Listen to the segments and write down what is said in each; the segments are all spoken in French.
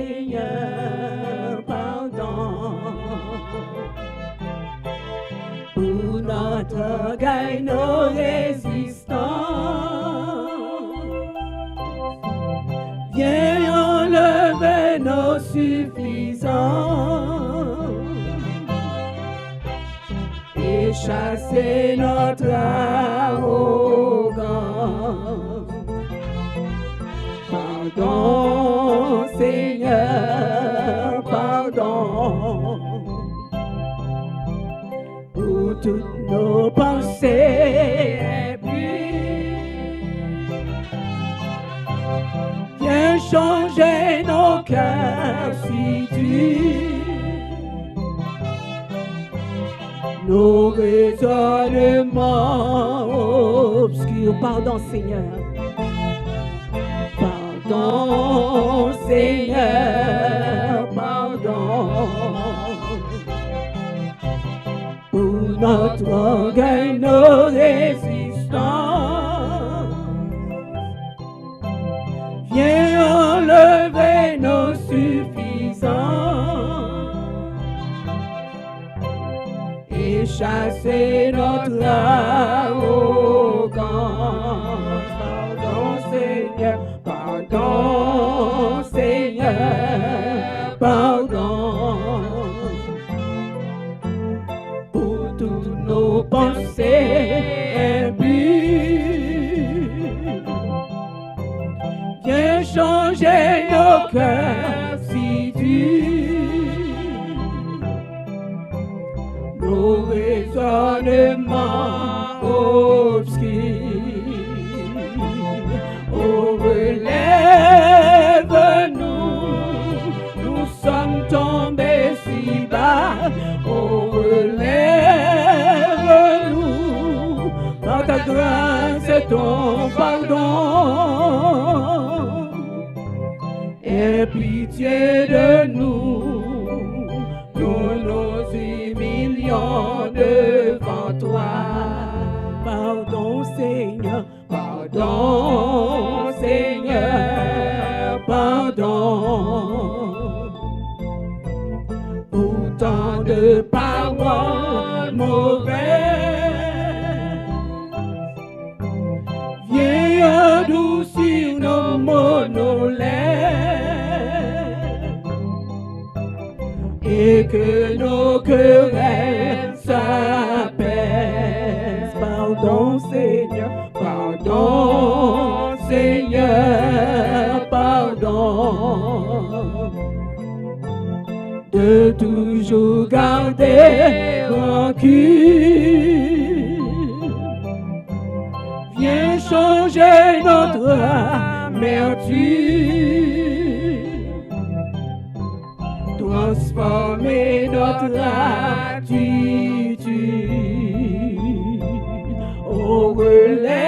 Seigneur, pardon. Pour notre orgueil, nos résistants, viens enlever nos suffisants et chasser notre arrogance. Pardon, Seigneur, pardon. Pour toutes nos pensées impies, viens changer nos cœurs si tu nos raisonnements obscurs. Pardon, Seigneur. Pardon, Seigneur, pardon. Pour notre orgueil, nos résistants, viens enlever nos suffisants et chasser notre arrogance. Pardon, Seigneur, pardon, Seigneur, pardon. Pour toutes nos pensées impies, viens changer nos cœurs si tu nos raisonnements obscurs. Oh, relève-nous, nous sommes tombés si bas. Oh, relève-nous, par ta grâce et ton pardon. Aie pitié de nous, nous nous humilions devant toi. Pardon, Seigneur, pardon, Seigneur, pardon. Autant de paroles mauvaises, viens adoucir nos mots, nos lèvres, et que nos querelles s'apaisent. Pardon, Seigneur, pardon, Seigneur, pardon. De toujours garder rancune, viens changer notre amertume, transformer notre attitude. Oh, relève-nous,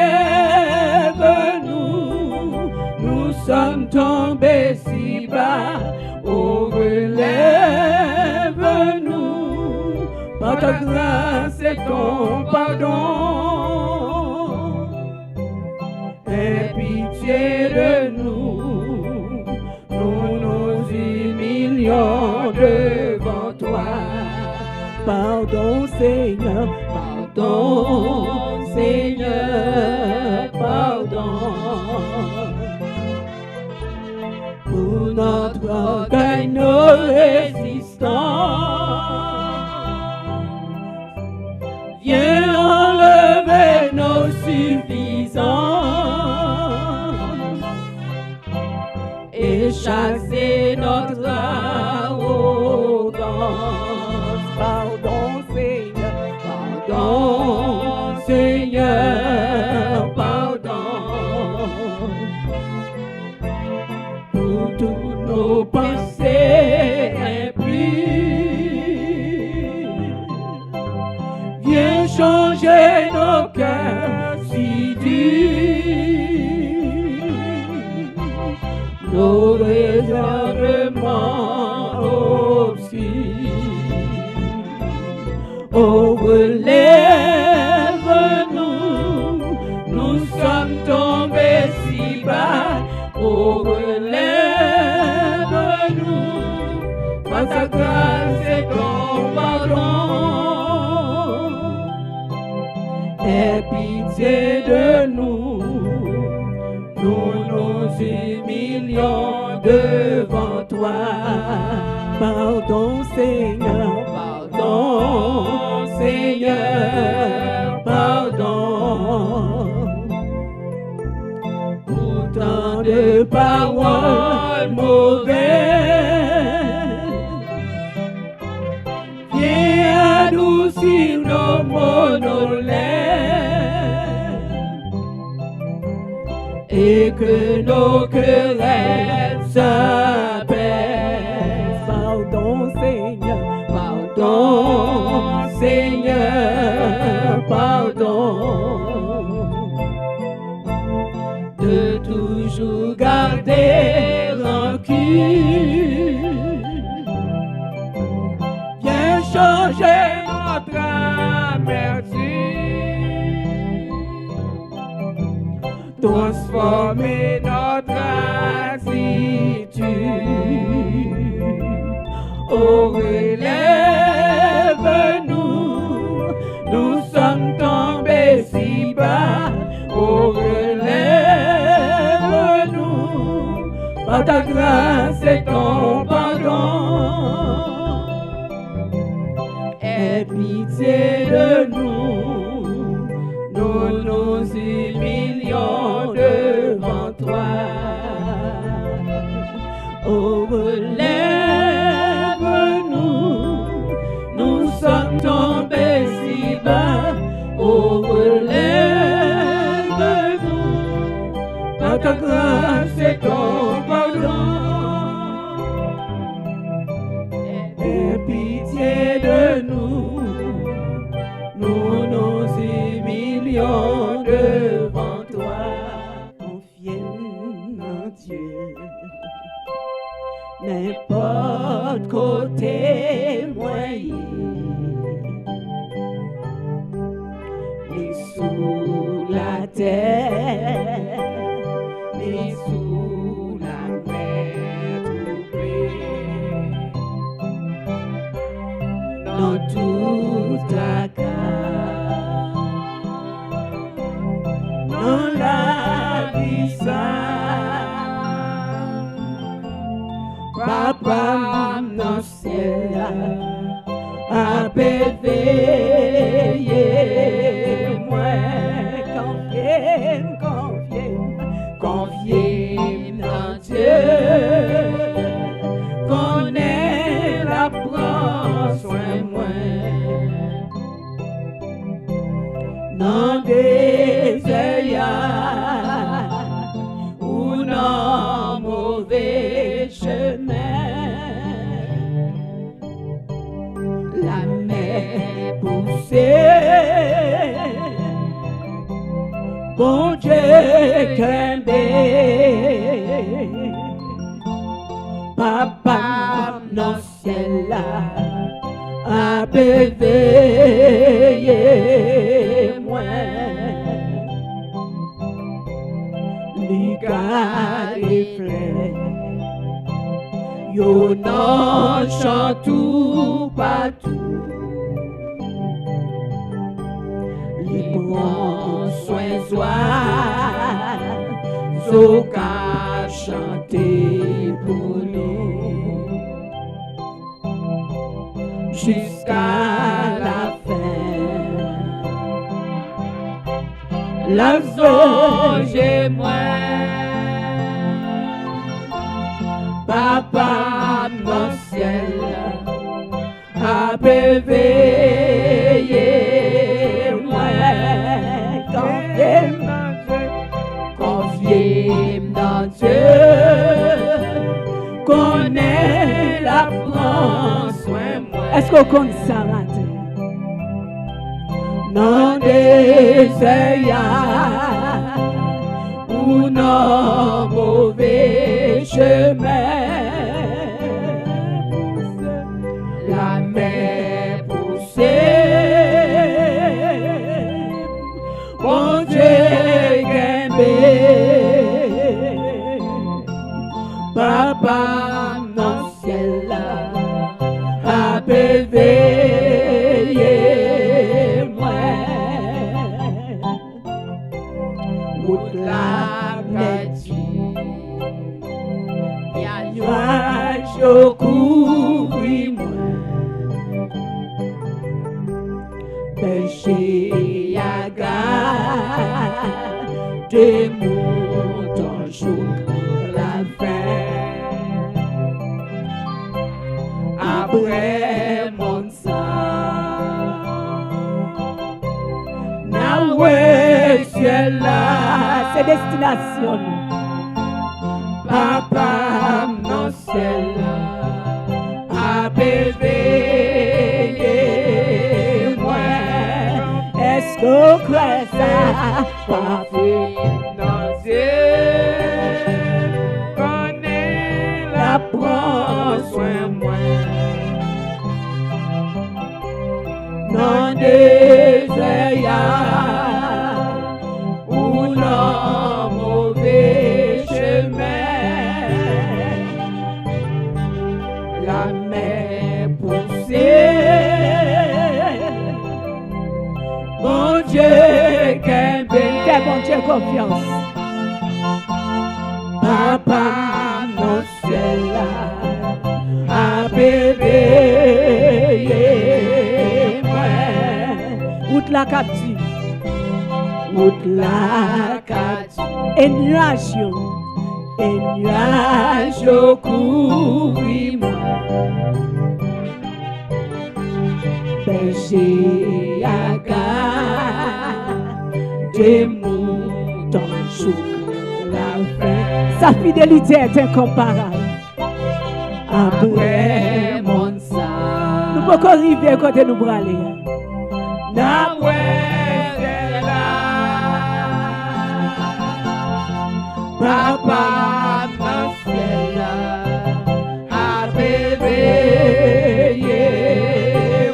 nous sommes tombés si bas. Oh, relève-nous, par ta grâce et ton pardon. Aie pitié de nous, nous nous humilions devant toi. Pardon, Seigneur, pardon, Seigneur, pardon. Pour notre orgueil, nos résistants, viens enlever nos suffisants et chasser notre arrogance. Pardon, Seigneur, pardon, Seigneur, pardon. Pour tous nos pensées impies, viens changer nos cœurs si durs, nos raisonnements obscurs. Oh, relève-nous, nous sommes tombés si bas. Oh, relève-nous, par ta grâce et ton pardon. Aie pitié de nous, nous nous humilions devant toi. Pardon Seigneur, pardon Seigneur, pardon. Pour tant de paroles mauvaises, viens adoucir nos mots, nos lèvres, et que nos querelles s'apaisent. Pardon Seigneur, pardon Seigneur, pardon. De toujours garder rancune, viens changer notre amertume, transformer notre attitude. Oh, relève-nous, nous sommes tombés si bas. Oh, relève-nous, par ta grâce et ton pardon. Aie pitié de nous, nous nous humilions devant toi. Oh, relève-nous, nous sommes tombés si bas. Oh, relève-nous, par ta grâce et ton pardon. Aie pitié de nous, nous nous humilions devant toi. Confiez en Dieu, n'importe côté moyen, ni sous la terre, ni sous la mer troublée, dans toute ta cas, dans la vie sainte, Papa dans le ciel a béveillé moi, confiez dans Dieu, connais la prend soin moi, dans des œillades ou dans mauvais chemin. La mer poussée, bon Dieu qu'aimer, Papa dans le ciel a béveillé moi, l'Iga les fleurs, yo non chante tout partout. Les bons soins soient, qu'à chanter pour nous jusqu'à la fin. La zonge et moi, Papa dans le ciel a béveillé moi, confiez dans Dieu, connais la prend soin moi. Est-ce qu'on connaît ça matin? Non des œillades ou non mauvais chemin, la mer poussée, bon Dieu guembé, Papa dans le ciel au couvrir-moi. Péché à garder mon temps jour la fin. Après mon sang, Nahoué ciel là, c'est destination. Papa non ciel là, à bébé moi. Est-ce qu'on croit ça? Parfait dans Dieu, connais la prends soin moi. Non désert ou non mauvais chemin, la mer poussée, bon Dieu qu'un fais bon Dieu confiance. Papa non c'est là à bébé. Route la captive, route la captive, et nuage au couvrir-moi. Berger à garder mon temps jour la fin. Sa fidélité est incomparable. Après mon sang, nous pouvons arriver à côté nous braler. Papa non c'est là à bébé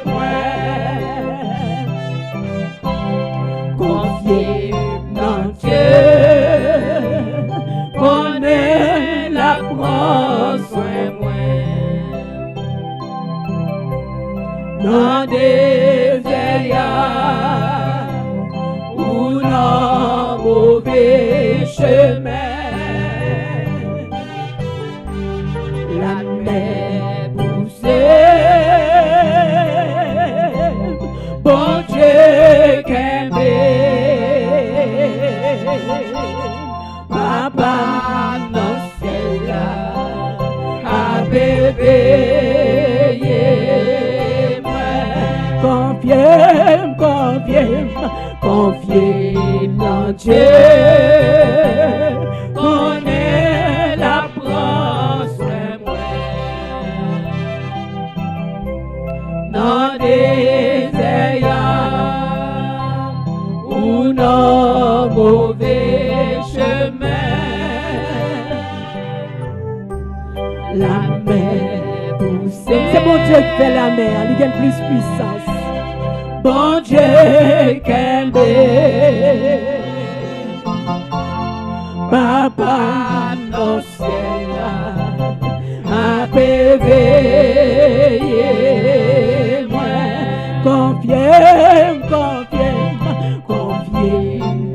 moi. Confiez dans Dieu, connais la prends soin moi. Non désert ou non mauvais chemin. La mer poussée, bon Dieu qu'aimé. Papa non c'est là à bébé moi. Confiez dans Dieu, connais la prends soin moi. Non désert ou non mauvais chemin, la mer poussée. C'est mon Dieu qui fait la mer, il gagne plus puissance. Bon Dieu qu'aime, Papa non c'est là à bébé moi. Confiez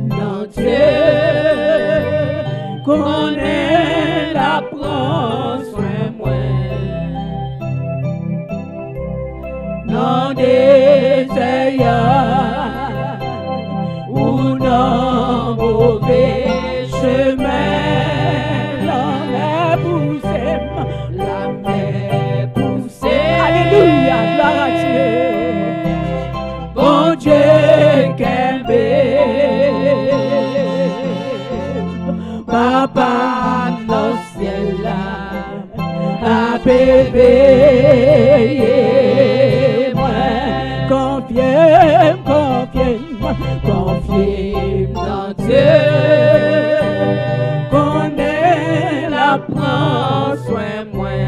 dans Dieu, connais la prends soin moi. Non désert ou non mauvais chemin, la mer poussée, alléluia, gloire à Dieu. Bon Dieu qu'aime, Papa non ciel là à bébé. Confiez dans Dieu, connais la prends soin moi.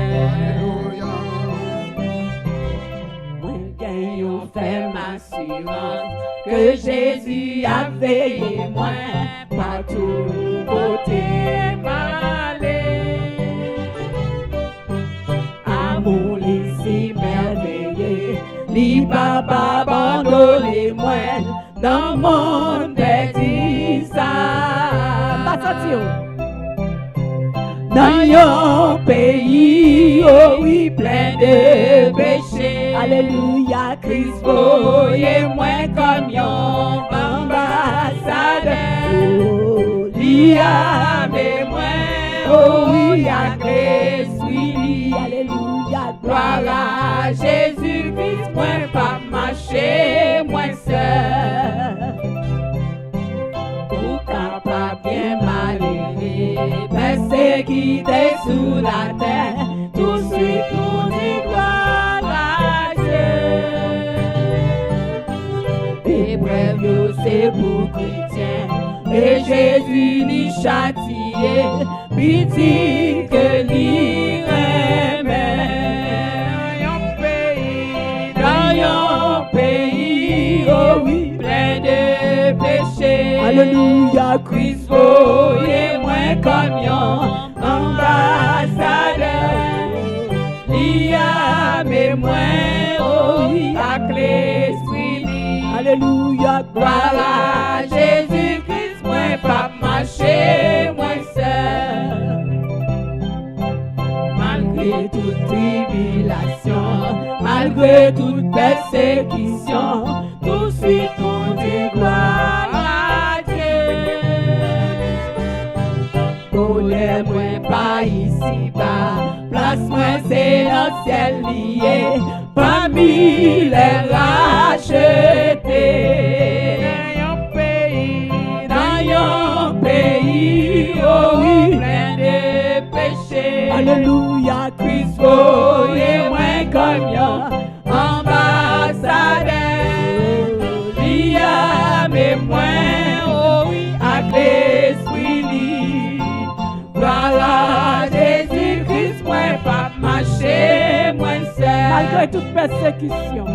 Moi gagne fait ma assurance que Jésus a veillé moi partout côté malé. Amour si merveilleux, li pas abandonné moi. Dans mon petit ça, dans yon pays, oh oui, oui, plein de péché. Alléluia, Christ voyez moi comme yon ambassadeur. Lia mais moi, oh oui, à Christ, oui. Alléluia, Gloire à Jésus-Christ, moi pas marcher, moi seul. Tout capable bien malheureux, persécuté sous la terre, tout suite nous dit gloire à Dieu. Épreuve c'est pour chrétiens, et Jésus l'y châtié, pitié que l'y remet. Dans yon pays, oh oui, plein de péchés. Alléluia, Christ voyez moi comme yon ambassadeur. Lia mais moi, oh oui, avec l'esprit. Alléluia, Gloire à Jésus-Christ, moi pas marcher, moi seul. Malgré toute tribulation, malgré toute persécution, tout suite on dit gloire à Dieu. Colère moi pas ici-bas, place moi c'est dans le ciel lié, parmi les rachetés. Dans yon pays, oh oui, plein de péchés. Alléluia, Christ voyez moi comme yon ambassadeur. Lia mais moi, oh oui, avec l'esprit libre. Gloire à Jésus-Christ, moi pas marcher, moi seul. malgré toute persécution,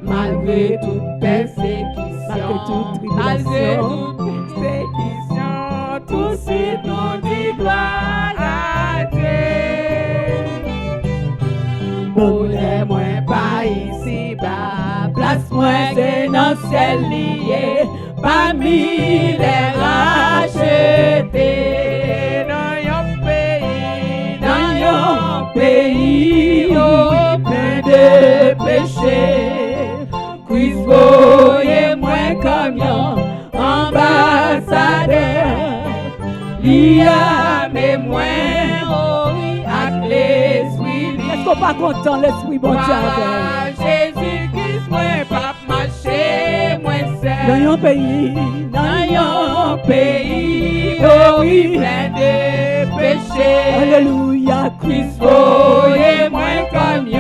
Malgré toute persécution, malgré toute malgré tribulation, toute persécution, tout suite nous dit gloire à Dieu. Bonheur moi pas ici-bas, place moi c'est dans le ciel lié, parmi les rachetés. Dans yon pays, oh, plein de péchés. Christ voyez moi comme yon ambassadeur. Lia mais moi, oh oui, avec l'esprit. est-ce qu'on pas content l'esprit bon Dieu avec? Jésus-Christ, moi pas marcher, moi seul. Dans yon pays, Dans yon pays, oh oui, plein de péchés. Alléluia, Christ voyez moi comme yon Dieu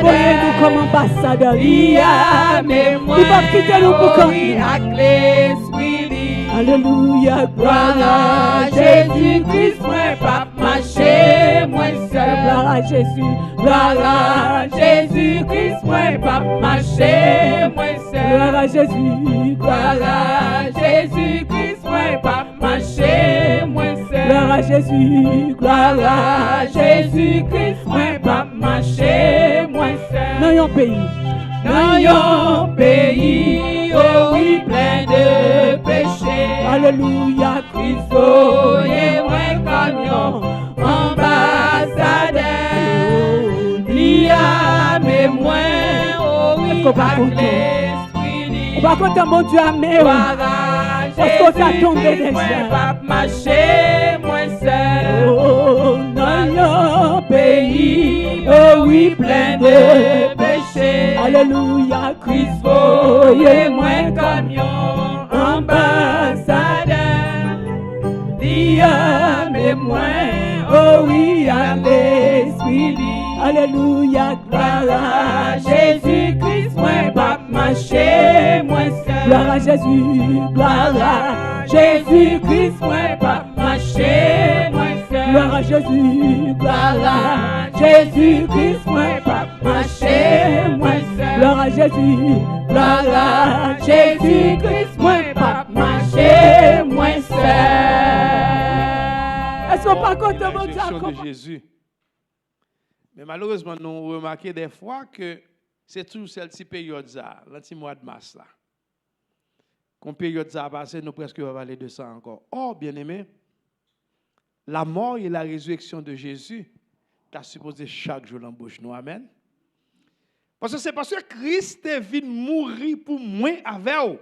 voyez nous ambassadeur. comme ambassadeur. Lia mais moi, Il va quitter nous pour oh quand? oui, avec l'esprit. Alléluia, Gloire à Jésus-Christ, moi pas marcher, moi seul. gloire à Jésus, Gloire à Jésus-Christ, moi pas marcher, moi seul. gloire à Jésus, Gloire à Jésus-Christ, moi pas marcher, moi seul. gloire à Jésus, Gloire à Jésus-Christ, moi pas marcher, moi dans seul. yon pays, Dans yon pays, oh oui, plein de péchés. Alléluia, Christ voyez moi comme yon ambassadeur. Lia mais moi, oh oui, Est-ce qu'on va avec content? l'esprit. on va content mon Dieu amé. Gloire à Est-ce qu'on t'a tombé Jésus-Christ, moi déjà? pas marcher, moi seul. Oh, dans yon pays, Oh oui, plein de péchés. Alléluia, Christ voyez moi comme yon ambassadeur. Lia mais moi, oh oui, à l'esprit. Alléluia, Gloire à Jésus-Christ, moi pas marcher, moi seul. gloire à Jésus, Gloire à Jésus-Christ, moi pas marcher, moi seul. gloire à Jésus, Gloire à Jésus-Christ, moi pas marcher, moi seul. gloire à Jésus, Gloire à Jésus-Christ, moi pas marcher, moi seul. Est-ce qu'on pas content mon Dieu? Résurrection de Jésus. Mais malheureusement, nous remarquons des fois que c'est toujours cette période-là, le mois de mars. Là. Quand période ça a passé, nous presque va parler de ça encore. Or, bien aimé, la mort et la résurrection de Jésus tu as supposé chaque jour l'embauche nous. Amen. Parce que c'est parce que Christ est venu mourir pour moi avec vous.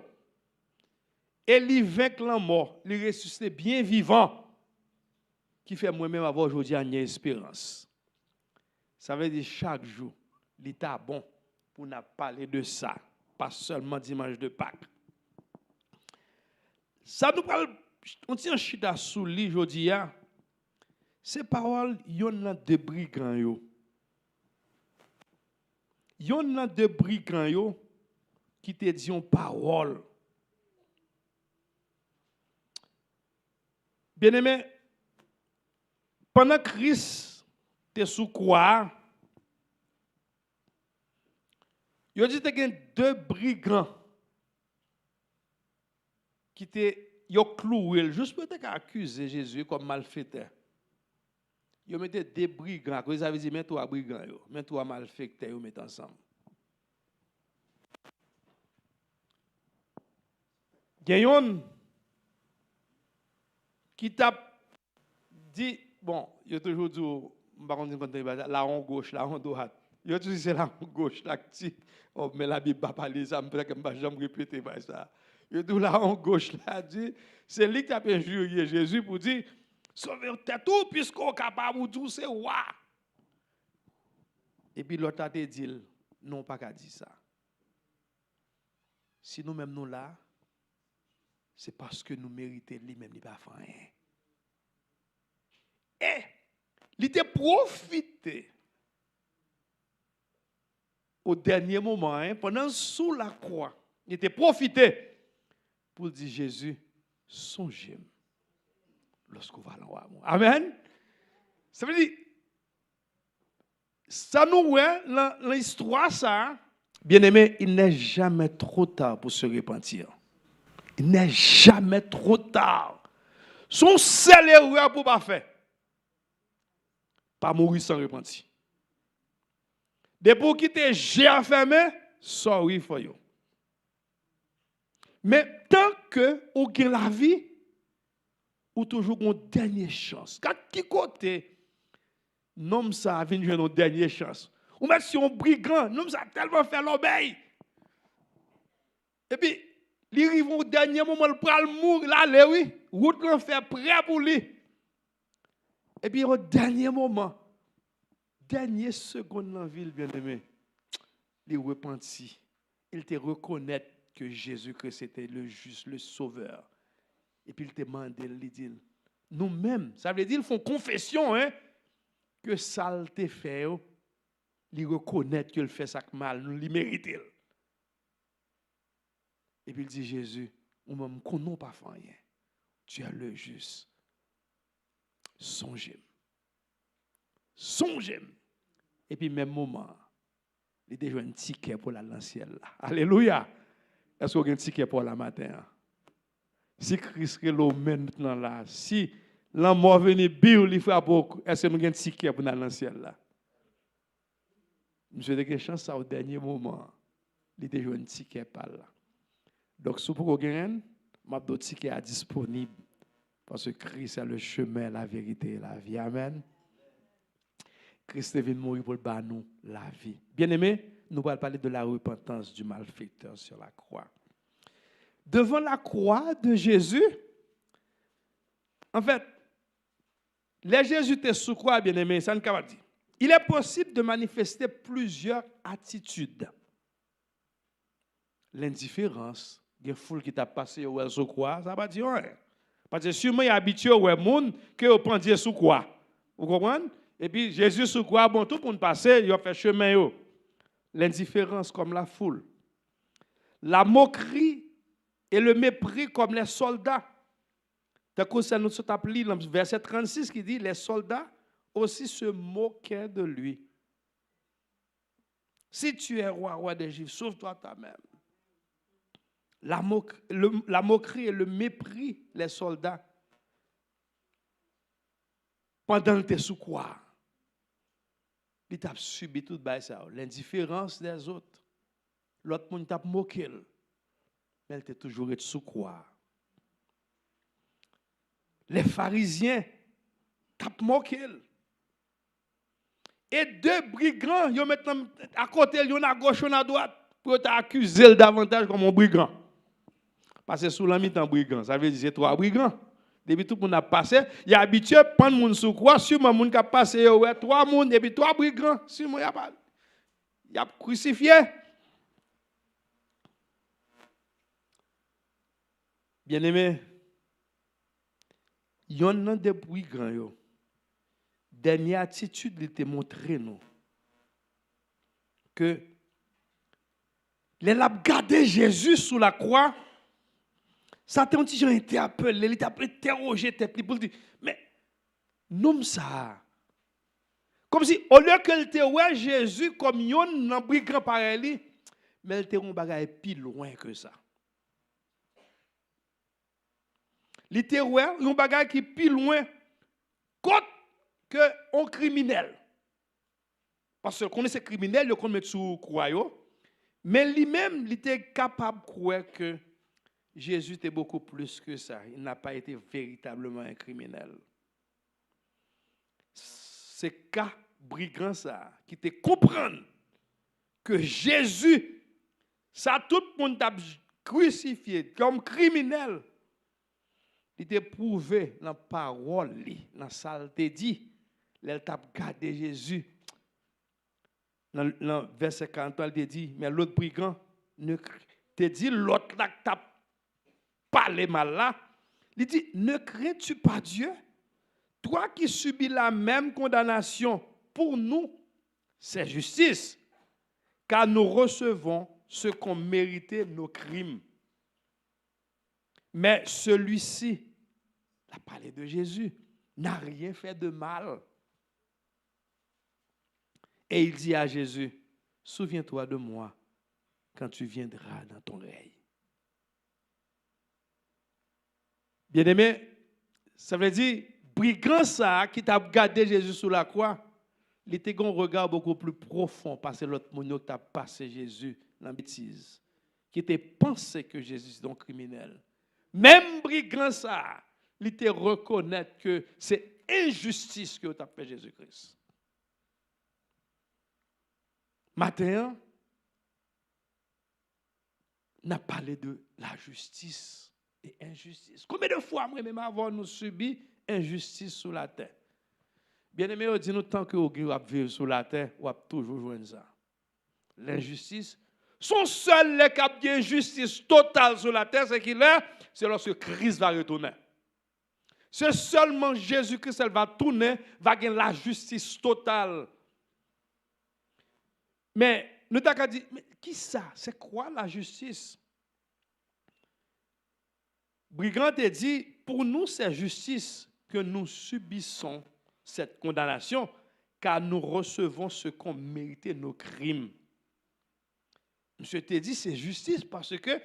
Et il vainc la mort, il ressuscité bien vivant, qui fait moi-même avoir aujourd'hui une espérance. Ça veut dire chaque jour, l'état bon pour nous parler de ça, pas seulement dimanche de Pâques. Ça nous parle, on tient un chita sous lit aujourd'hui, ces paroles, il y en a de brigands yo. Il y en a de brigands yo qui te disent une parole. Bien-aimé, pendant que Christ était sous croix, il a dit qu'il y a deux brigands qui étaient cloués, juste peut-être accuser Jésus comme malfaiteur. Ils mettaient des brigands, ils avaient dit, mets-toi brigands, mets-toi malfaiteur, ils mettent ensemble. Il y a un qui t'a dit, bon, il a toujours dit, la honte gauche, la honte droite. Il a toujours dit, c'est la honte gauche, là, oh, mais la Bible ne va pas parler ça, je ne vais pas jamais répéter ça. Il a dit, la honte gauche, là, dit, c'est lui qui a injurié Jésus pour dire, sauvez tout, puisqu'on est capable de tout, c'est roi. Et puis l'autre a dit, non, pas qu'à dire ça. Si nous-mêmes nous là, c'est parce que nous méritons lui-même, il pas faire rien. Et il était profité au dernier moment, pendant sous la croix, il était profité pour dire Jésus, songez-moi lorsqu'on va l'envoyer. Amen. Ça veut dire, ça nous est l'histoire, ça, bien aimé, il n'est jamais trop tard pour se repentir. Il n'est jamais trop tard. Son seul erreur pour pas faire. Pas mourir sans repentir. Depuis quitter j'ai enfermé, sorry for you. Mais tant que vous avez la vie, ou toujours une dernière chance. Quand qui côté, nom ça vient jouer une dernière chance. Ou même si on brigand, nom ça tellement fait l'obéi. Et puis, il arrive au dernier moment, il prend le mourir, là, oui, route l'en fait prêt pour lui. Et puis, au dernier moment, dernière seconde dans la ville, bien aimé, il repentit. Il te reconnaît que Jésus-Christ était le juste, le sauveur. Et puis il te demande, il dit, nous-mêmes, ça veut dire, ils font confession, que ça te fait, ils reconnaissent qu'il fait ça mal, nous le méritons. Et puis il dit, Jésus, nous-mêmes, qu'on n'a pas fait rien. Tu es le juste. Songez. Songez. Et puis, même moment, il a déjà un ticket pour la ciel. Alléluia. Est-ce qu'on a un ticket pour la matin? Si Christ est là maintenant là, si la mort vient bio, il faut beaucoup. Est-ce que nous avons un ticket pour aller dans le ciel là? Monsieur de chance ça au dernier moment, il a déjà un ticket par là. Donc si vous avez un ticket est disponible parce que Christ est le chemin, la vérité et la vie. Amen. Christ est venu mourir pour nous la vie. Bien aimé, nous allons parler de la repentance du malfaiteur sur la croix. Devant la croix de Jésus, en fait, les Jésus était sous croix, bien aimé, ça ne peut pas dire. Il est possible de manifester plusieurs attitudes. L'indifférence, il y a une foule qui t'a passé au sous croix, ça ne va pas dire rien. Parce que sûrement, il y a habitué au monde que vous prend Dieu sous croix. Vous comprenez? Et puis, Jésus sous croix, bon, tout pour nous passer, il a fait chemin. L'indifférence comme la foule. La moquerie et le mépris comme les soldats. D'accord, ça nous appelé dans verset 36 qui dit, les soldats aussi se moquaient de lui. Si tu es roi des Juifs, sauve-toi toi-même. La moquerie et le mépris, les soldats, pendant que tu es sous croix, ils t'ont subi tout ça. L'indifférence des autres. L'autre monde t'a moqué. Mais elle était toujours sous croix. Les pharisiens t'ont moqué. Et deux brigands, ils mettent à côté, ils à gauche, ils à droite, pour t'accuser davantage comme un brigand. Parce que sous la mi-temps brigand, ça veut dire c'est trois brigands. Depuis tout le monde a passé, il y a habitué, prendre le monde sous quoi, sur le monde qui a passé, ouais, trois monde, et puis trois brigands, sur moi, il y a crucifié. Bien-aimé, il y en a des brigands, dernière attitude, il te montré nous que les l'a gardé Jésus sous la croix. Satan a été appelé, il a interrogé tête pour dire mais nomme ça. Comme si au lieu que te ouais Jésus comme un brigand pareil, mais il était un bagage plus loin que ça. Il était ouais un bagage qui plus loin que un criminel. Parce que connaissait criminel, il connaît sous croix mais lui-même il était capable de croire que Jésus était beaucoup plus que ça. Il n'a pas été véritablement un criminel. C'est cas brigand ça qui te comprendre que Jésus, ça tout le monde a crucifié comme criminel. Il était prouvé dans la parole, dans la saleté dit. Il t'a gardé Jésus. Dans le verset 43, il dit, mais l'autre brigand ne te dit l'autre là que t'a parlé mal là. Il dit, ne crains-tu pas Dieu? Toi qui subis la même condamnation, pour nous, c'est justice. Car nous recevons ce qu'ont mérité nos crimes. Mais celui-ci, il a parlé de Jésus, n'a rien fait de mal. Et il dit à Jésus, souviens-toi de moi quand tu viendras dans ton règne. Bien-aimé, ça veut dire, brigand ça qui t'a gardé Jésus sous la croix, il était un regard beaucoup plus profond parce que l'autre monde qui t'a passé Jésus dans la bêtise, qui était pensé que Jésus est un criminel. Même brigand ça, il était reconnaître que c'est injustice que tu as fait Jésus-Christ. Matin, on a parlé de la justice et injustice. Combien de fois, même avant, nous subis injustice sur la terre? Bien aimé, on dit nous tant que vous vivez sur la terre, vous avez toujours joué ça. L'injustice, son seul les cap d'injustice totale sur la terre, c'est qu'il est, c'est lorsque Christ va retourner. C'est seulement Jésus-Christ va tourner, va gagner la justice totale. Mais nous t'avons dit, mais qui ça? C'est quoi la justice? Brigand a dit, pour nous c'est justice que nous subissons cette condamnation, car nous recevons ce qu'ont mérité nos crimes. Monsieur te dit, c'est justice parce que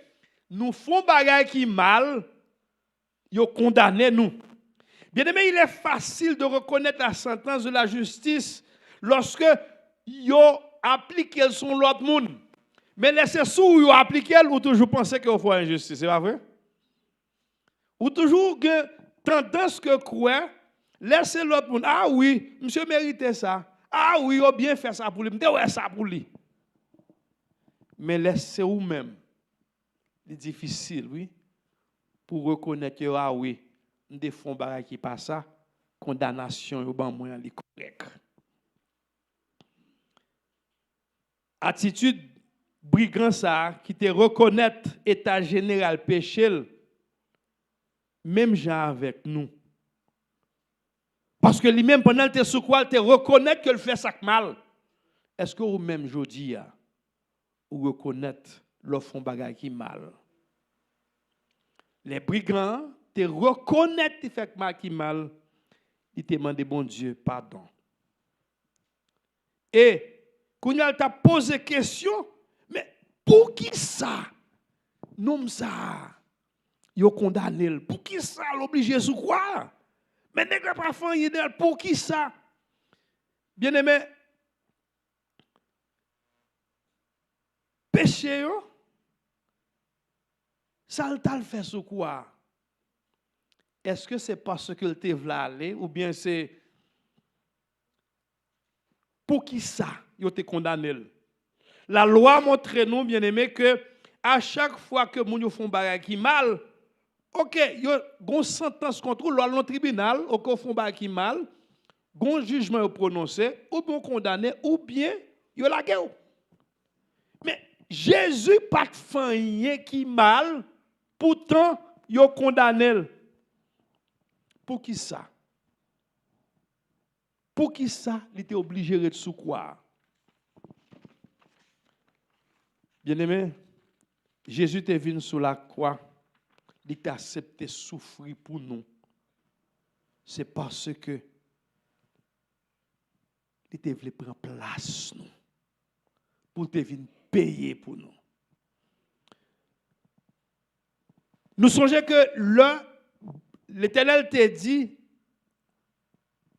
nous faisons bagaille qui mal, ils condamné nous. Bien aimé, il est facile de reconnaître la sentence de la justice lorsque ils appliquent sur l'autre monde. Mais laissez sous ils appliquent ou toujours penser qu'il faut injustice, c'est pas vrai? Ou toujours que tendance que croire, laissez l'autre monde. Ah oui, monsieur méritait ça. Ah oui, il a bien fait ça pour lui. Je ouais ça pour lui. Mais laissez vous-même. C'est difficile, oui, pour reconnaître que ah oui, des fonds barrages qui passent ça, condamnation au ban moins les correct. Attitude brigand ça qui te reconnaître état général péché, même gens avec nous. Parce que lui-même pendant le sous quoi te reconnaître que le fait ça mal. Est-ce que vous même jodi ou reconnaître le fond bagay qui mal? Les brigands te reconnaître que fait mal qui mal, ils te demandent bon Dieu pardon. Et quand il t'a posé question, mais pour qui ça? Nom ça. Yo condamné. Pour qui ça l'obligé sous quoi? Mais n'est pas fait pour qui ça? Bien aimé, péché yo, ça le fait sous quoi? Est-ce que c'est parce que le te vla aller ou bien c'est Pour qui ça, il été condamné? La loi montre nous, bien aimé, que à chaque fois que moun yo font bagay qui mal, OK, yo gon sentence contre ou dans tribunal, ou qu'on font bagay qui mal, gon jugement prononcé, ou bien condamné, ou bien yo la guerre. Mais Jésus pas fait rien qui mal, pourtant yo condamné. Pour qui ça? Pour qui ça, il était obligé de sous quoi? Bien-aimé, Jésus est venu sur la croix, il t'a accepté souffrir pour nous. C'est parce que il était venu prendre place nous, pour te venir payer pour nous. Nous songeons que l'Éternel t'a dit,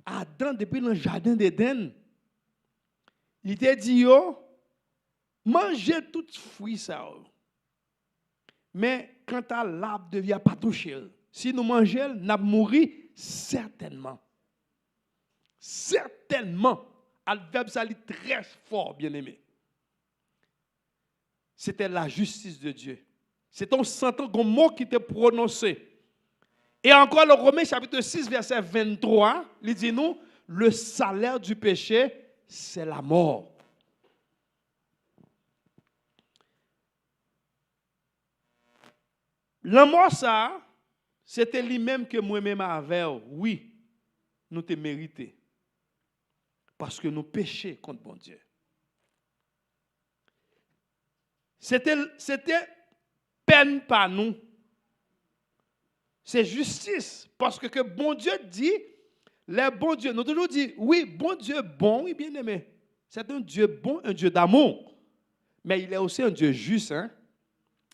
Adam, depuis le jardin d'Éden, il t'a dit, yo, mangez tout fruit ça. Mais quand à l'arbre devient pas touché, si nous mangeons, nous mourons certainement. Certainement. Le verbe ça est très fort, bien aimé. C'était la justice de Dieu. C'est un sentiment, un mot qui était prononcé. Et encore le Romains chapitre 6, verset 23, il dit nous, le salaire du péché, c'est la mort. La mort, ça, c'était lui-même que moi-même avait. Oui, nous te mérité. Parce que nous péchons contre bon Dieu. C'était peine par nous. C'est justice. Parce que bon Dieu dit, les bons dieux, nous toujours dit, oui, bon Dieu bon, oui, bien aimé. C'est un Dieu bon, un Dieu d'amour. Mais il est aussi un Dieu juste, hein.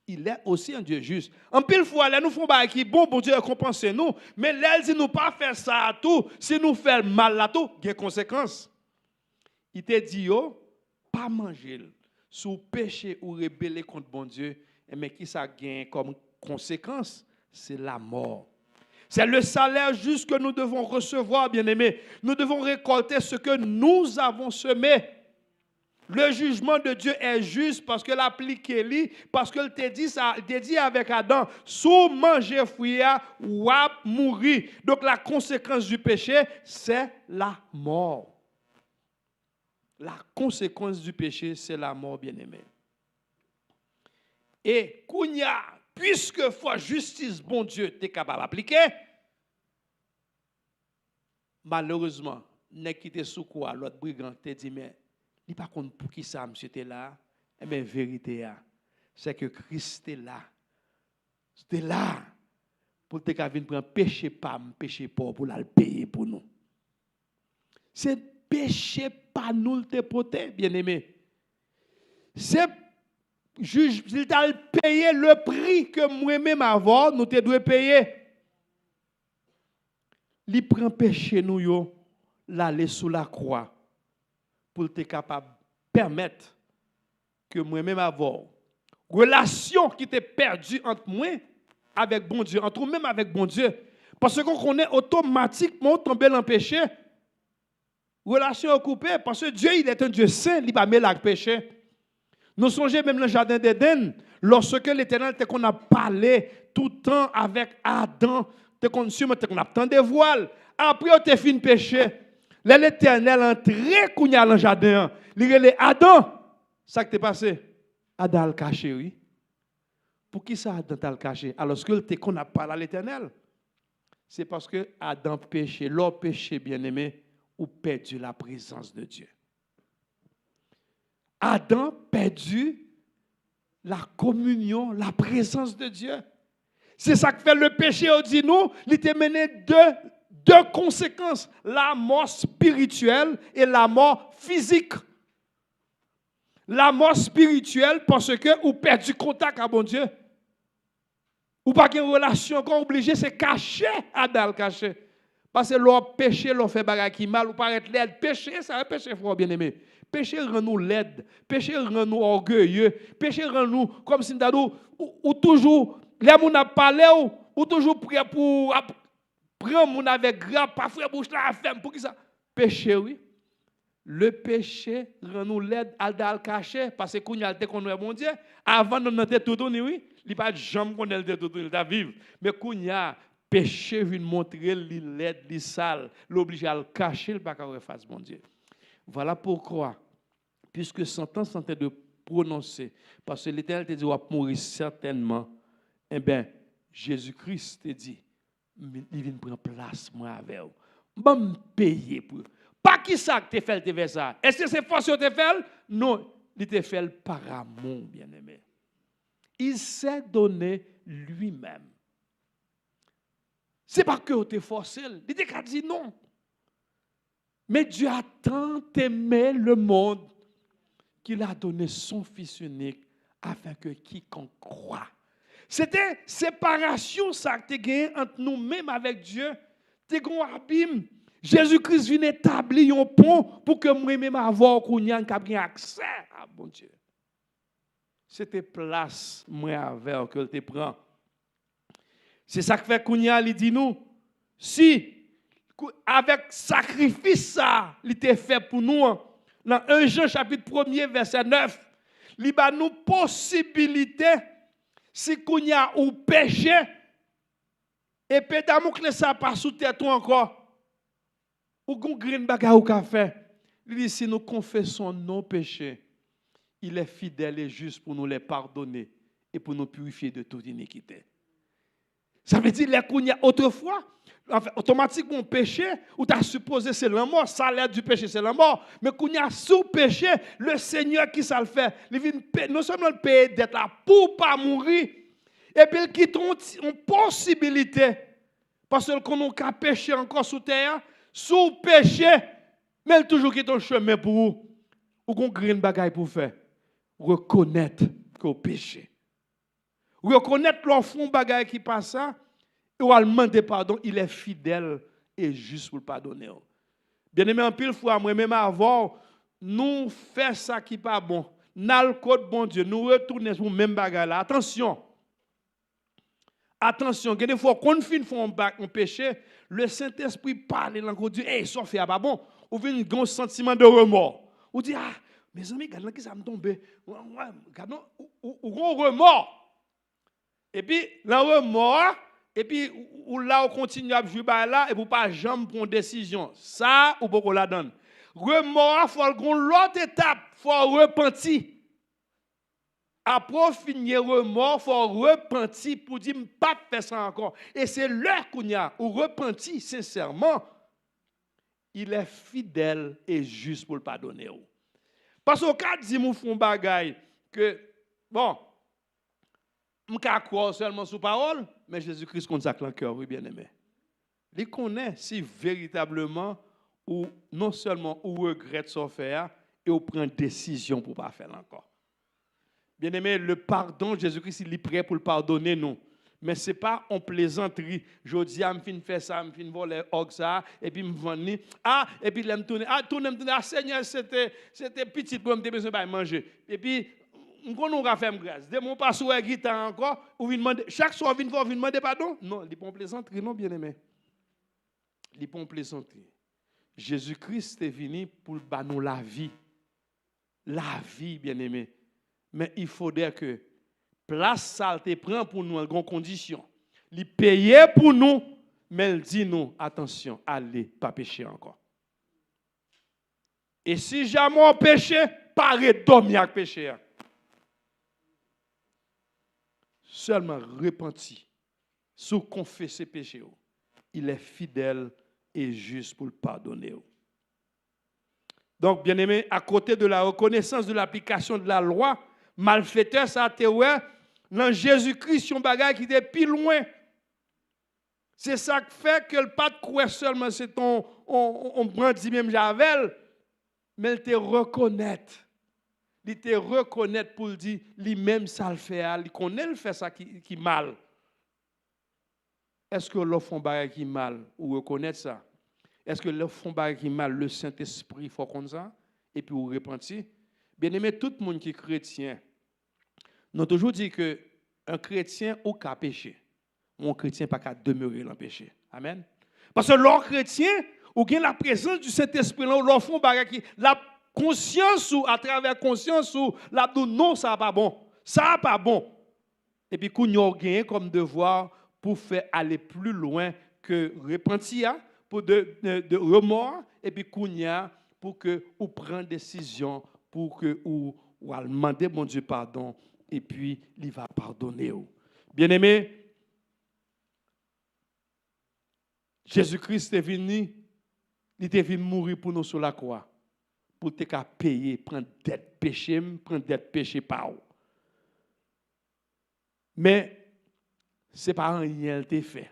Il est aussi un Dieu juste. En pile fois, là, nous faisons des qui bon Dieu compense nous, mais là, si nous pas faire ça à tout, si nous faisons mal à tout, il y a des conséquences. Il te dit, yo, pas manger, sous péché ou rebeller contre bon Dieu, mais qui ça gagne comme conséquence? C'est la mort. C'est le salaire juste que nous devons recevoir, bien-aimés. Nous devons récolter ce que nous avons semé. Le jugement de Dieu est juste parce que l'appliqué lui, parce que il t'a dit avec Adam, sous manger fruit ou à mourir. Donc la conséquence du péché, c'est la mort. La conséquence du péché, c'est la mort, bien-aimé. Et Kounia, puisque foi justice, bon Dieu, t'es capable d'appliquer, malheureusement, n'est quitté sous quoi, l'autre brigand te dit, mais il pas compte pour qui ça, monsieur, était là. Eh bien, vérité, c'est que Christ est là. C'était là pour te venir prendre péché pas, péché pas, pour le payer pour nous. C'est péché pas nous te porter, bien aimé. C'est juge, il t'a payé le prix que moi-même avant, nous te doit payer. Il prend péché nous yo, l'aller sous la croix. Pour être capable de permettre que moi-même avoir relation qui était perdue entre moi avec bon Dieu, entre nous-mêmes avec bon Dieu. Parce qu'on connaît automatiquement tomber dans le péché. Relation coupée, parce que Dieu, il est un Dieu saint, il ne va pas mêler le péché. Nous songeons même dans le jardin d'Éden, lorsque l'Éternel qu'on a parlé tout le temps avec Adam, qu'on a tant de voiles. Après, on a fini le péché. L'Éternel entré dans le jardin. Il dit Adam, ça qui t'est passé. Adam le caché, oui. Pour qui ça Adam t'a le caché? Alors que qu'on a parlé à l'Éternel. C'est parce que Adam péché, l'homme péché bien-aimé, ou perdu la présence de Dieu. Adam perdu la communion, la présence de Dieu. C'est ça que fait le péché, on dit nous, il était mené deux conséquences, la mort spirituelle et la mort physique. La mort spirituelle parce que vous perdez contact avec bon Dieu. Ou pas qu'une relation qu'on obligé c'est caché Adam caché. Parce que l'on péché, l'on fait bagarre qui mal ou paraître laid, péché ça péché frère bien-aimé. Péché rend nous laid, péché rend nous orgueilleux, péché rend nous comme si nous ou toujours les gens n'a parlé ou toujours prêt pour prendre mon avec grave, parfois bouche la ferme pour qui ça péché oui. Le péché rend nous l'aide à le cacher parce que quand on connaît bon Dieu, avant de nous tout donner, oui, il pas jamais connaît le tout donner, vivre. Mais quand il y a péché vient montrer l'aide, les sale, l'oblige à le cacher, le pas qu'à face bon Dieu. Voilà pourquoi, puisque sentence en train de prononcer, parce que l'Éternel te dit va mourir certainement, eh bien, Jésus-Christ te dit, il vient prendre place moi avec vous. Je vais me payer pour. Pas qui ça que tu fait te faire ça. Est-ce que c'est force que tu fait? Non, il te fait par amour, bien-aimé. Il s'est donné lui-même. C'est pas que tu es forcé. Il t'a dit non. Mais Dieu a tant aimé le monde qu'il a donné son Fils unique afin que quiconque croit. C'était séparation ça que tu as gagné entre nous-mêmes avec Dieu. Tu as un abîme. Jésus-Christ vient établir un pont pour que moi-même avoir accès à bon Dieu. C'était place moi avec que tu prends. C'est ça que fait Kounia, il dit nous, si avec sacrifice ça, il était fait pour nous, dans 1 Jean chapitre 1er verset 9, il a nous possibilité, si Kounia ou péché, et pédamoucle ça pas sous tête encore, ou gon green baga ou café, il dit si nous confessons nos péchés, il est fidèle et juste pour nous les pardonner et pour nous purifier de toute iniquité. Ça veut dire les autrefois, en fait, automatiquement péché, ou tu as supposé c'est la mort, ça l'air du péché c'est la mort, mais quand il y a sous péché, le Seigneur qui ça le fait, il vient non seulement le payer d'être là pour pas mourir, et puis il quitte une possibilité, parce que quand on a péché encore sous terre, sous péché, mais il toujours quitte un chemin pour vous, ou qu'on green bagaille pour faire, reconnaître qu'on péché. Reconnaître l'enfant bagaille qui passe ça, et on demander pardon, il est fidèle et juste pour le pardonner. Bien aimé, en pile fois, moi-même avant, nous faisons ça qui n'est pas bon. Nous le code bon Dieu, nous retournons sur le même bagaille là. Attention. Attention, des fois, quand on fait un péché, le Saint-Esprit parle dans Dieu, hey, ça fait pas bon. Ou vient un sentiment de remords. Ou dit, ah, mes amis, regardez qui ça me tombe. Ou un remords. Et puis, le remords, et puis, là, on continue à jouer là, et vous pas jamais prendre décision. Ça, ou beaucoup la donne. Remords, il faut l'autre étape, il faut repentir. Après finir remords, il faut repentir pour dire, je ne peux pas faire ça encore. Et c'est l'heure qu'on y a, ou repentir sincèrement, il est fidèle et juste pour le pardonner. Parce qu'au cas de nous font bagaille, que, bon, je ne crois seulement sous parole, mais Jésus-Christ compte ça dans le cœur, oui, bien aimé. Il connaît si véritablement, ou non seulement, ou regrette son faire, et ou prend décision pour ne pas faire encore. Bien aimé, le pardon, Jésus-Christ, il est prêt pour le pardonner, nous. Mais ce n'est pas en plaisanterie. Je dis, je vais faire ça, je vais voler ça, et puis je vais vendre. Ah, et puis je vais tourner. Ah, ah, Seigneur, c'était petit pour me besoin de manger. Et puis, je vais faire grâce. Dès mon passou est guitare encore, chaque soir, je vais demander pardon. Non, il n'est pas en plaisanterie, non, bien aimé. Il n'est pas en plaisanterie. Jésus-Christ est venu pour nous la vie. La vie, bien aimé. Mais il faudrait que place ça te prend pour nous en grande condition. Il paye pour nous, mais il dit nous, attention, allez, pas pécher encore. Et si jamais on péche, pas retomber avec péché. Seulement repentir, sous confesser péché. Il est fidèle et juste pour le pardonner. Donc, bien aimé, à côté de la reconnaissance de l'application de la loi, malfaiteur, ça te ouais, dans Jésus-Christ, son bagage qui était plus loin. C'est ça qui fait que le pas de croire seulement c'est on brandit même Javel, mais il te reconnaître. Il te reconnaître pour dire, lui-même ça le fait, il connaît le fait ça qui mal. Est-ce que l'on fait bagage qui mal ou reconnaître ça? Est-ce que l'on fait bagage qui mal, le Saint-Esprit faut comme ça et puis ou repentir? Bien aimé, tout le monde qui est chrétien, nous avons toujours dit qu'un chrétien ou qu'à pécher, un chrétien pas qu'à demeurer dans le péché. Amen. Parce que l'homme chrétien, ou bien la présence du Saint-Esprit là, ou leur font bagage qui la conscience ou à travers conscience ou la non ça pas bon. Ça pas bon. Et puis qu'on y a gagné comme devoir pour faire aller plus loin que repentir pour de remords et puis qu'on y a pour que ou prendre décision pour que ou demander mon Dieu pardon et puis il va pardonner. Bien-aimé, Jésus-Christ est venu, il est venu mourir pour nous sur la croix, pour te payer, prendre dette péché par vous. Mais ce n'est pas rien qui t'a fait.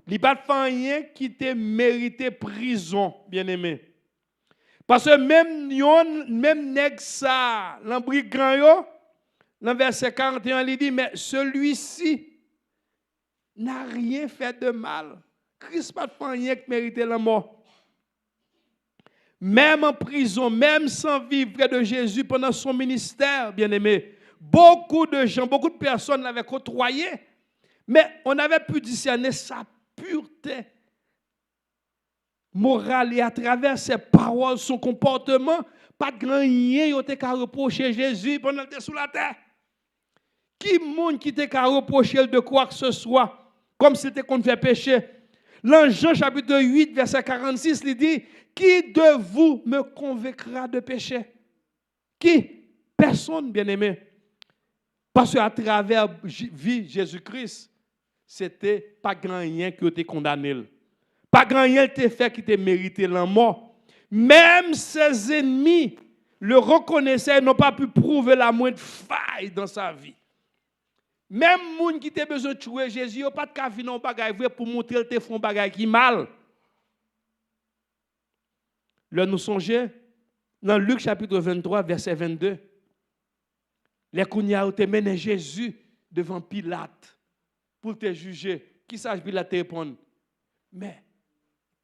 Il n'y a pas de rien qui t'a mérité prison, bien-aimé. Parce que même nèg ça, l'embrigant yo, dans verset 41, il dit, mais celui-ci n'a rien fait de mal. Christ n'a pas rien qui méritait la mort. Même en prison, même sans vivre près de Jésus pendant son ministère, bien-aimé, beaucoup de gens, beaucoup de personnes l'avaient côtoyé, mais on avait pu discerner sa pureté morale et à travers ses paroles, son comportement, pas de grand rien qui a reproché Jésus pendant qu'il était sous la terre. Qui monde qui t'a reproché de quoi que ce soit, comme si c'était qu'on fait péché? Dans Jean chapitre 8, verset 46, il dit, qui de vous me convaincra de péché? Qui? Personne, bien-aimé. Parce qu'à travers vie Jésus-Christ, c'était pas grand rien qui était condamné. Pas grand rien qui fait qui t'a mérité la mort. Même ses ennemis le reconnaissaient et n'ont pas pu prouver la moindre faille dans sa vie. Même les gens qui ont besoin de tuer Jésus, ils n'ont pas de cas dans bagage vrai pour montrer qu'ils font bagage qui mal. Là, nous songeons dans Luc chapitre 23, verset 22. Les Kounia ont mené Jésus devant Pilate pour te juger. Qui sache Pilate te répondre? Mais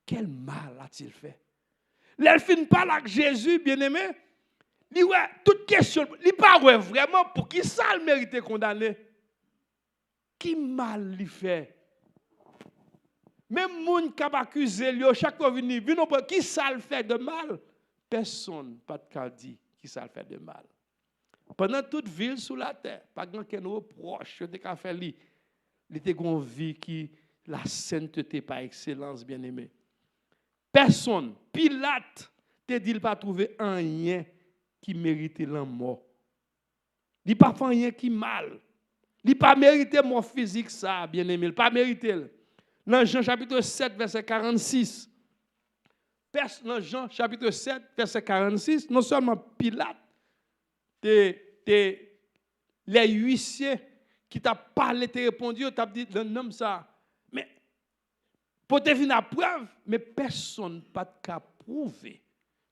quel mal a-t-il fait? Là, il ne finit pas avec Jésus, bien-aimé. Il dit, ouais, toute question, il ne pas vraiment pour qui ça le mérite condamné. Qui mal il fait? Même les gens qui accusent chaque fois qu'ils viennent, qui ça le fait de mal? Personne pas de cas dit qui ça le fait de mal. Pendant toute ville sous la terre, pas grand qui nous reproche de qu'a fait lui. Il était une vie qui la sainteté par excellence, bien-aimé. Personne, Pilate, te dit il pas trouver rien qui méritait la mort. Il pas fait rien qui mal. Il pas mérité mon physique ça, bien-aimé, il pas mérité. Dans Jean chapitre 7 verset 46. Dans Jean chapitre 7 verset 46, non seulement Pilate les huissiers qui t'a parlé, t'a répondu, t'a dit l'homme ça. Mais pour te venir à preuve, mais personne pas de cas prouver.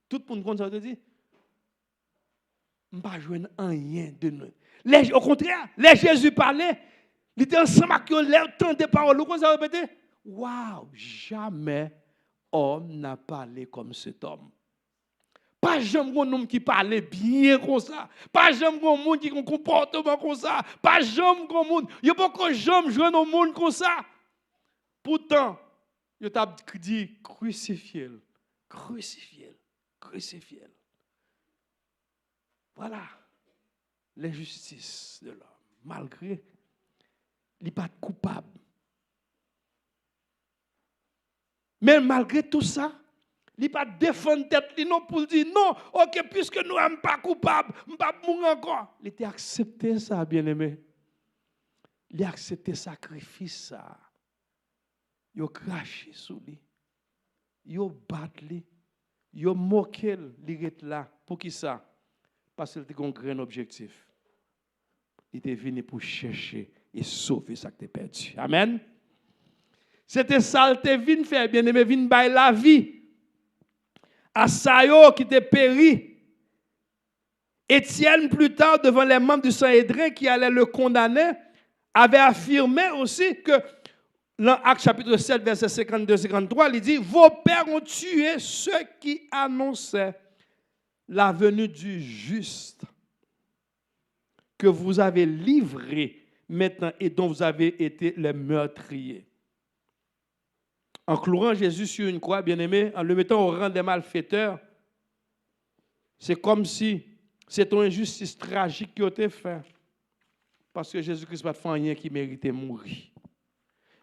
Tout le monde comme ça te dit, je ne vais pas jouer rien de nous. Au contraire, les Jésus parlait, il était ensemble avec eux, l'air tant de paroles. Vous ça répété? Waouh, jamais homme n'a parlé comme cet homme. Pas jamais un homme qui parlait bien comme ça. Pas jamais un monde qui a un comportement comme ça. Pas jamais un monde. Il n'y a pas que jamais jouer dans un monde comme ça. Pourtant, il t'a dit crucifiez-le, crucifiez-le, crucifiez-le. Voilà l'injustice de l'homme. Malgré, il n'est pas coupable. Mais malgré tout ça, il n'est pas défendre tête, non pour dire non, ok, puisque nous ne sommes pas coupables, nous ne sommes pas mourir encore. Il a accepté ça, bien-aimé. Il a accepté le sacrifice, ça. Il a craché sur lui. Il a battu lui. Il a moqué lui. Là. Pour qui ça? Parce qu'il a un grand objectif. Il est venu pour chercher et sauver ça que tu as perdu. Amen. C'était ça que tu venu faire, bien-aimé, venu bailler la vie. À Sayo qui te péri. Étienne, plus tard, devant les membres du Sanhédrin qui allaient le condamner, avait affirmé aussi que, dans Actes chapitre 7, verset 52-53, il dit, vos pères ont tué ceux qui annonçaient la venue du juste, que vous avez livré maintenant et dont vous avez été les meurtriers. en clouant Jésus sur une croix, bien-aimé, en le mettant au rang des malfaiteurs, c'est comme si c'est une injustice tragique qui a été faite. Parce que Jésus-Christ n'a pas fait rien qui méritait mourir.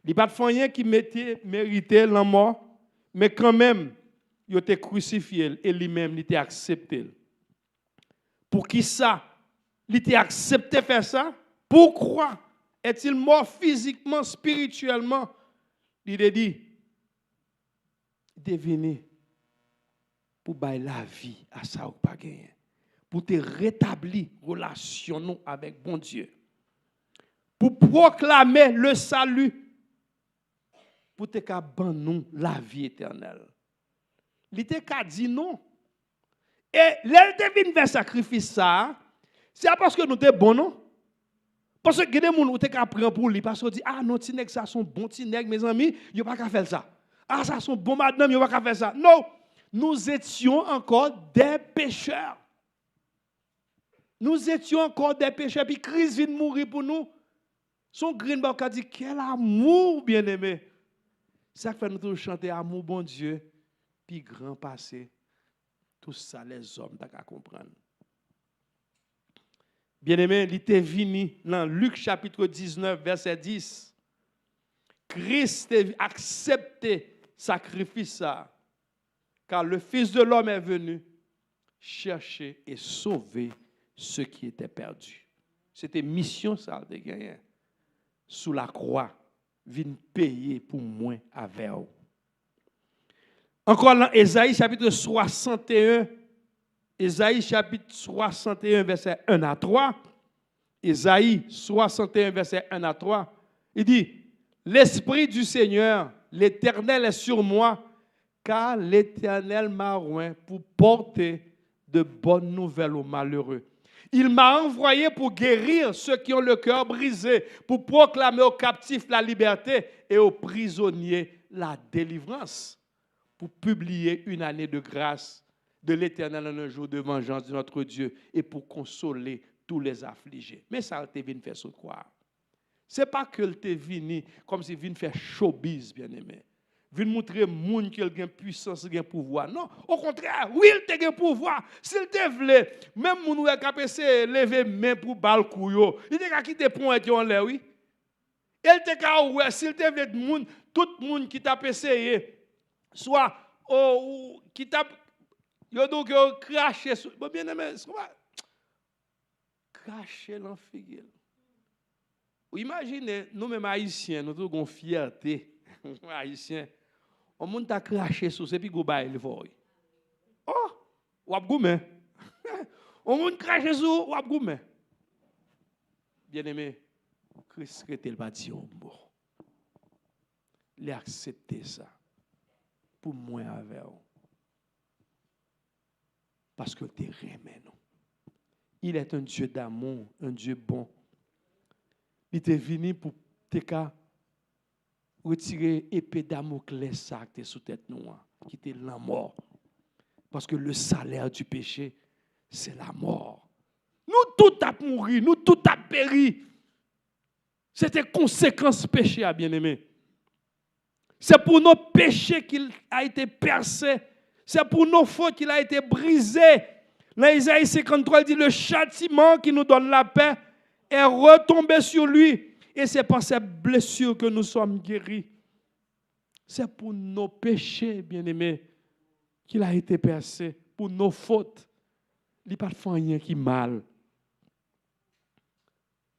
Il n'a pas fait rien qui méritait la mort, mais quand même, il a été crucifié et lui-même, il a été accepté. Pour qui ça? Il a été accepté faire ça? Pourquoi? Est-il mort physiquement, spirituellement? Il a dit, il est venu pour bailler la vie à ça ou pas gagner. Pour te rétablir relation avec bon Dieu. Pour proclamer le salut. Pour te abandonner la vie éternelle. Il était qu'à dire non. Et l'elle te venu faire sacrifice ça, c'est parce que nous sommes bons, non? Parce que des gens qui ont pris pour lui, parce qu'ils disent, ah non, Tineg, ça sont bons Tineg, mes amis, ils n'ont pas qu'à faire ça. Ah, ça sont bons madame, ils n'ont pas qu'à faire ça. Non, nous étions encore des pécheurs. Nous étions encore des pécheurs, puis Christ vient de mourir pour nous. Son Greenback a dit, quel amour, bien-aimé. Ça fait nous tous chanter amour, bon Dieu, puis grand passé. Tout ça, les hommes, t'as qu'à comprendre. Bien-aimé, il était venu dans Luc chapitre 19, verset 10. Christ a accepté sacrifice ça, car le Fils de l'homme est venu chercher et sauver ceux qui étaient perdus. C'était mission ça de gagner. Sous la croix, vient payer pour moins avec eux. Encore dans Ésaïe chapitre 61, Ésaïe chapitre 61, verset 1 à 3. Ésaïe 61, verset 1 à 3. Il dit, l'Esprit du Seigneur, l'Éternel est sur moi, car l'Éternel m'a oint pour porter de bonnes nouvelles aux malheureux. Il m'a envoyé pour guérir ceux qui ont le cœur brisé, pour proclamer aux captifs la liberté et aux prisonniers la délivrance, pour publier une année de grâce de l'Éternel en un jour de vengeance de notre Dieu et pour consoler tous les affligés. Mais ça, il est venu faire ce croire. Ce n'est pas que il est venu comme s'il vient faire showbiz, bien-aimé. Vient montrer moun qu'il a puissance, qu'il a pouvoir. Non, au contraire, oui, il a pouvoir. S'il te voulait, même moun ou a capacité lever main pour bal couyo, il a quitté point en l'air, oui. Il te ka ouais, s'il te voulait moun, tout moun qui t'a essayé, soit qui t'a yo donc craché sur bien aimé, cracher l'enfigel. Imaginez, nous mêmes haïtiens, nous avons fierté, haïtiens. On monte à cracher sur ce puis go bail le voy. Oh, ou ap goumé. On monte cracher sur ou ap goumé. Bien-aimé, Christ était pas dit au mot. Il a accepté ça pour moi avec vous. Parce que tu remets nous. Il est un Dieu d'amour, un Dieu bon. Il est venu pour te retirer épée Damoclès ça qui est sous tête noire, qui était la mort. Parce que le salaire du péché, c'est la mort. Nous tout a mouru, nous tout a péri. C'était conséquence péché à bien-aimé. C'est pour nos péchés qu'il a été percé. C'est pour nos fautes qu'il a été brisé. Dans Isaïe 53, il dit le châtiment qui nous donne la paix est retombé sur lui. Et c'est par ces blessures que nous sommes guéris. C'est pour nos péchés, bien-aimés, qu'il a été percé. Pour nos fautes. Il n'y a pas de rien qui mal.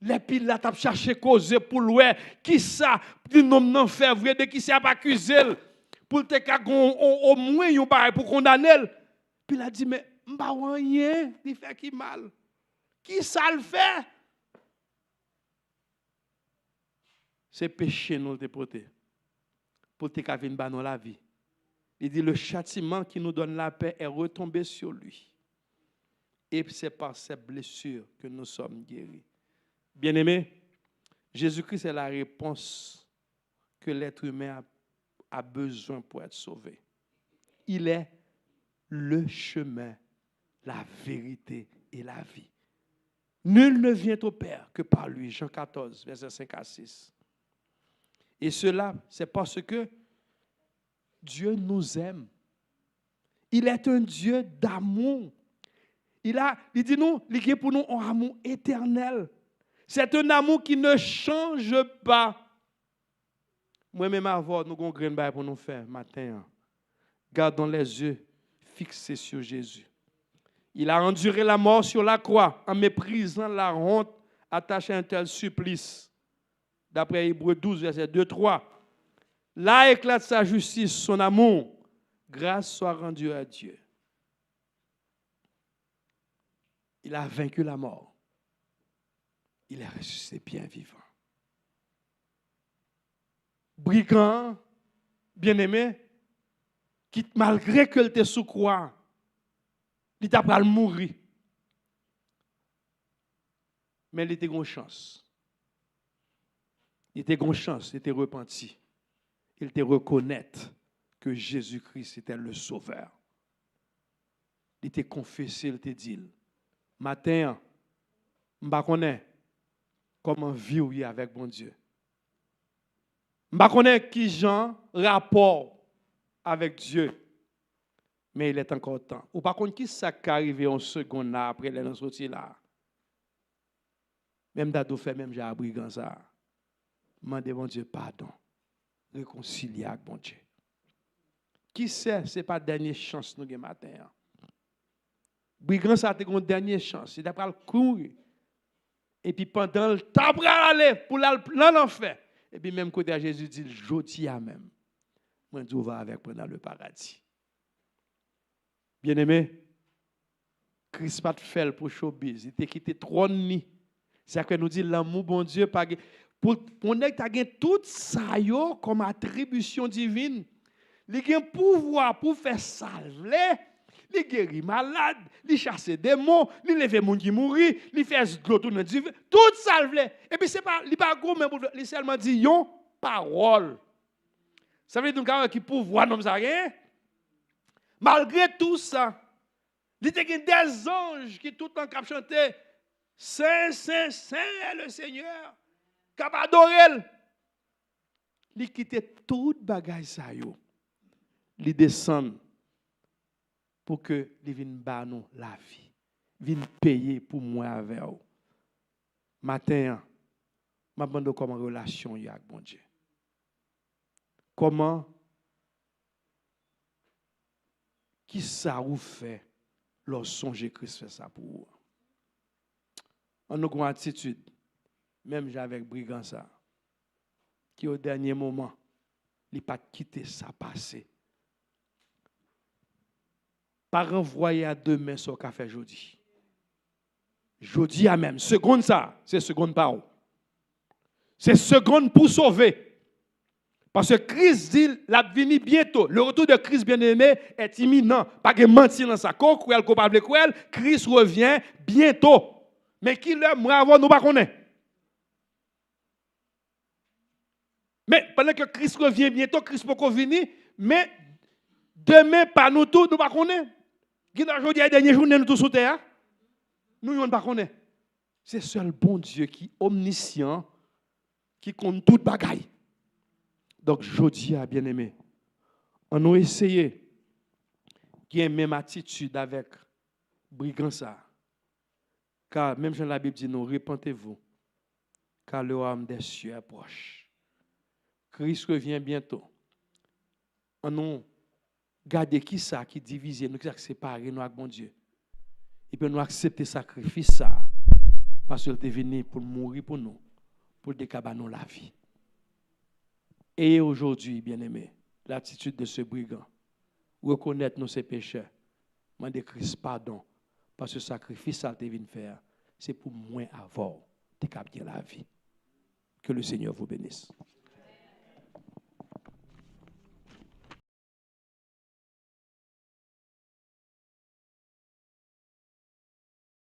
Les pilotes ont cherché cause pour louer. Qui ça? Du nom non fait vrai, de qui ça pas accusé. Pour te au moins yon pareil pour condamner. Puis il a dit, mais m'pa rien, il fait qui mal. Qui ça le fait? C'est péché nous te porter. Pour te venir dans la vie. Il dit le châtiment qui nous donne la paix est retombé sur lui. Et c'est par ces blessures que nous sommes guéris. Bien-aimés, Jésus-Christ est la réponse que l'être humain a besoin pour être sauvé. Il est le chemin, la vérité et la vie. Nul ne vient au Père que par lui. Jean 14, versets 5 à 6. Et cela, c'est parce que Dieu nous aime. Il est un Dieu d'amour. Il dit nous, il est pour nous un amour éternel. C'est un amour qui ne change pas. Moi-même, avant, nous avons un grain de bail pour nous faire matin. Gardons les yeux fixés sur Jésus. Il a enduré la mort sur la croix en méprisant la honte attachée à un tel supplice. D'après Hébreux 12, verset 2-3. Là éclate sa justice, son amour. Grâce soit rendue à Dieu. Il a vaincu la mort. Il est ressuscité bien vivant. Brigand, bien-aimé, qui malgré que était sous croix, il t'a pas mourir. Mais il était une chance. Il était une chance, il était repenti. Il était reconnaître que Jésus-Christ était le Sauveur. Il était confessé, il était dit. Matin, je ne connais pas comment vivre avec mon Dieu. Je ne connais pas qui Jean rapport avec Dieu. Mais il est encore temps. Ou par contre, qui ça qui arrive en seconde là, après les sorties là? Même d'ado fait, même j'ai appris comme ça. Demandez mon Dieu pardon. Réconcilier avec mon Dieu. Qui sait, ce n'est pas la dernière chance nous avons matin. Brigand, ça a été une dernière chance. Il a pris le courir. Et puis pendant le temps pour aller pour l'enfer. Et puis même côté à Jésus dit, je dis à même. Moi, je vais avec pendant le paradis. Bien-aimé, Christ pas fait pour showbiz. Il t'a quitté trône. C'est que nous dit l'amour bon Dieu pour qu'on ait tout ça comme attribution divine. Il a un pouvoir pour faire salver, il guérit malade, il chasse des démons, il lève les gens qui mourent, il fait de l'eau tout salver. Et puis c'est pas il pas gros mais il seulement dit yon parole. Ça veut dire donc qui pouvoir non ça rien. Malgré tout ça, il y a des anges qui tout le temps chantaient Saint, Saint, Saint est le Seigneur, qui a adoré. Il quittait toute bagaille ça yo. Il descend pour que il vienne ba nous la vie, vienne payer pour moi avec vous. Matin, m'a demandé comment relation y a avec mon Dieu. Comment qui ça vous fait lorsque songez Christ fait ça pour vous? En nous avons attitude, même avec brigand ça, qui au dernier moment, il n'a pas quitté ça passé. Pas renvoyer à demain ce qu'a fait jeudi. Jeudi à même. Seconde ça, c'est seconde parole. C'est seconde pour sauver. Parce que Christ dit, la venue bientôt. Le retour de Christ bien-aimé est imminent. Pas de mentir dans sa cour, cruel, coupable, cruel. Christ revient bientôt. Mais qui le moi avant, nous ne connaissons pas. Mais pendant que Christ revient bientôt, Christ peut venir. Mais demain, par nous tous, nous ne connaissons pas. Aujourd'hui, la dernière journée, nous tous sous terre. Nous ne connaissons pas. C'est seul bon Dieu qui est omniscient, qui compte toute bagaille. Donc, jeudi, bien aimé, on a essayé qu'il y ait même attitude avec brigand ça. Car même Jean la Bible dit, nous repentez-vous, car le royaume des cieux est proche. Christ revient bientôt. On nous garde qui ça, qui divise, nous qui séparer nous avec bon Dieu. Et puis nous accepter le sacrifice ça, parce qu'il est venu pour mourir pour nous, pour décabaner nous la vie. Et aujourd'hui, bien-aimé, l'attitude de ce brigand, reconnaître nos pécheurs, demander Christ pardon, parce que le sacrifice ça te vient faire, c'est pour moins avoir de capter la vie. Que le Seigneur vous bénisse.